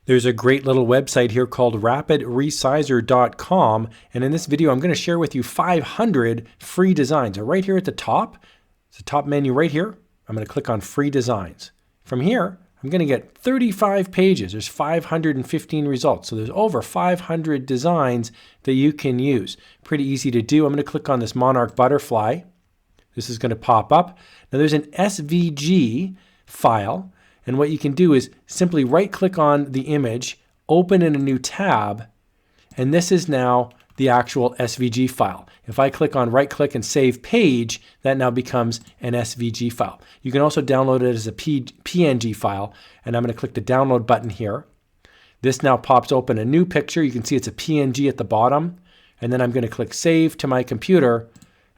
There's a great little website here called rapidresizer.com, and in this video I'm going to share with you 500 free designs. Right here at the top, it's the top menu right here. I'm going to click on free designs. From here, I'm going to get 35 pages. There's 515 results. So there's over 500 designs that you can use. Pretty easy to do. I'm going to click on this monarch butterfly. This is going to pop up. Now there's an SVG file. And what you can do is simply right click on the image, open in a new tab, and this is now the actual SVG file. If I click on right click and save page, that now becomes an SVG file. You can also download it as a PNG file, and I'm going to click the download button here. This now pops open a new picture. You can see it's a PNG at the bottom, and then I'm going to click save to my computer,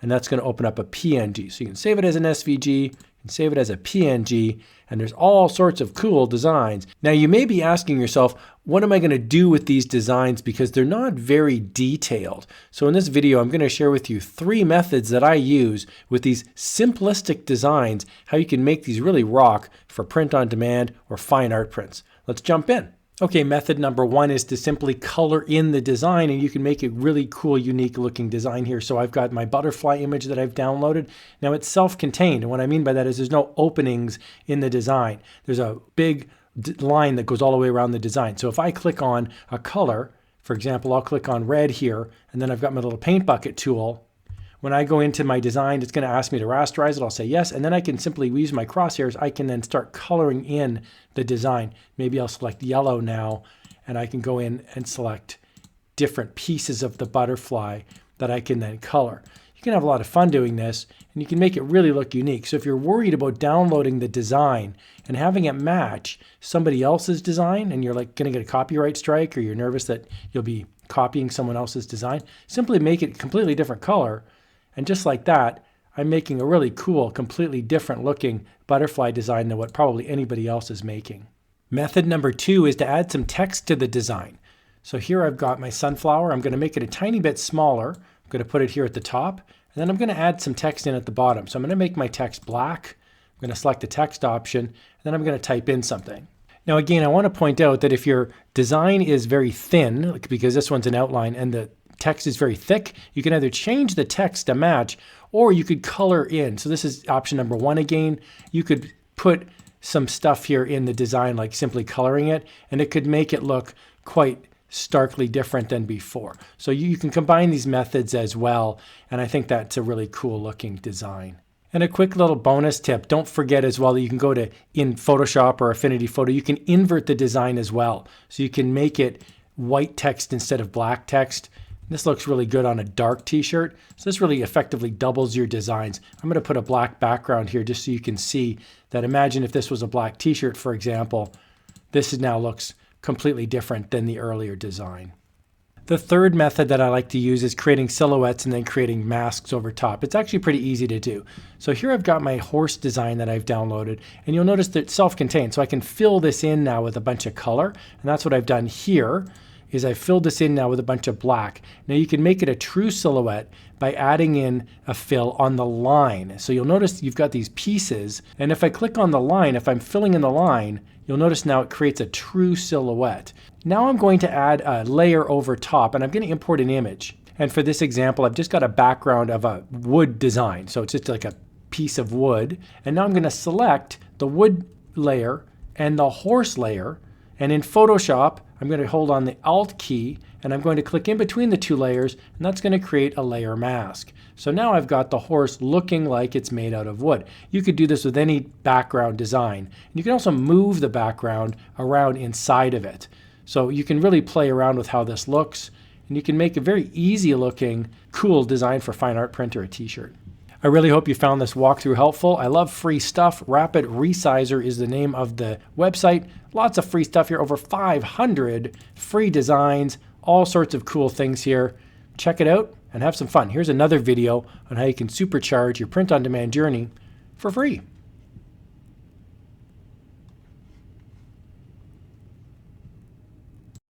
and that's going to open up a PNG. So you can save it as an SVG, you can save it as a PNG, and there's all sorts of cool designs. Now you may be asking yourself, what am I going to do with these designs, because they're not very detailed. So in this video, I'm going to share with you 3 methods that I use with these simplistic designs, how you can make these really rock for print on demand or fine art prints. Let's jump in. Okay, method number 1 is to simply color in the design, and you can make a really cool, unique looking design here. So I've got my butterfly image that I've downloaded. Now it's self-contained, and what I mean by that is there's no openings in the design. There's a big line that goes all the way around the design. So if I click on a color, for example, I'll click on red here, and then I've got my little paint bucket tool. When I go into my design, it's going to ask me to rasterize it. I'll say yes, and then I can simply use my crosshairs. I can then start coloring in the design. Maybe I'll select yellow now, and I can go in and select different pieces of the butterfly that I can then color. You can have a lot of fun doing this, and you can make it really look unique. So if you're worried about downloading the design and having it match somebody else's design, and you're like going to get a copyright strike, or you're nervous that you'll be copying someone else's design, simply make it a completely different color. And just like that, I'm making a really cool, completely different looking butterfly design than what probably anybody else is making. Method number 2 is to add some text to the design. So here I've got my sunflower. I'm going to make it a tiny bit smaller. I'm going to put it here at the top, and then I'm going to add some text in at the bottom. So I'm going to make my text black. I'm going to select the text option, and then I'm going to type in something. Now again, I want to point out that if your design is very thin, because this one's an outline, and the text is very thick, you can either change the text to match, or you could color in. So this is option number 1 again. You could put some stuff here in the design, like simply coloring it, and it could make it look quite starkly different than before. So you can combine these methods as well, and I think that's a really cool looking design. And a quick little bonus tip, don't forget as well that you can go to in Photoshop or Affinity Photo, you can invert the design as well. So you can make it white text instead of black text. This looks really good on a dark t-shirt. So this really effectively doubles your designs. I'm going to put a black background here just so you can see that. Imagine if this was a black t-shirt, for example. This now looks completely different than the earlier design. The third method that I like to use is creating silhouettes and then creating masks over top. It's actually pretty easy to do. So here I've got my horse design that I've downloaded, and you'll notice that it's self-contained. So I can fill this in now with a bunch of color, and that's what I've done here. Is I filled this in now with a bunch of black. Now you can make it a true silhouette by adding in a fill on the line. So you'll notice you've got these pieces, and if I click on the line, if I'm filling in the line, you'll notice now it creates a true silhouette. Now I'm going to add a layer over top, and I'm going to import an image. And for this example, I've just got a background of a wood design. So it's just like a piece of wood. And now I'm going to select the wood layer and the horse layer, and in Photoshop, I'm going to hold on the Alt key, and I'm going to click in between the 2 layers, and that's going to create a layer mask. So now I've got the horse looking like it's made out of wood. You could do this with any background design. And you can also move the background around inside of it. So you can really play around with how this looks, and you can make a very easy looking, cool design for fine art print or a t-shirt. I really hope you found this walkthrough helpful. I love free stuff. Rapid Resizer is the name of the website. Lots of free stuff here, over 500 free designs, all sorts of cool things here. Check it out and have some fun. Here's another video on how you can supercharge your print-on-demand journey for free.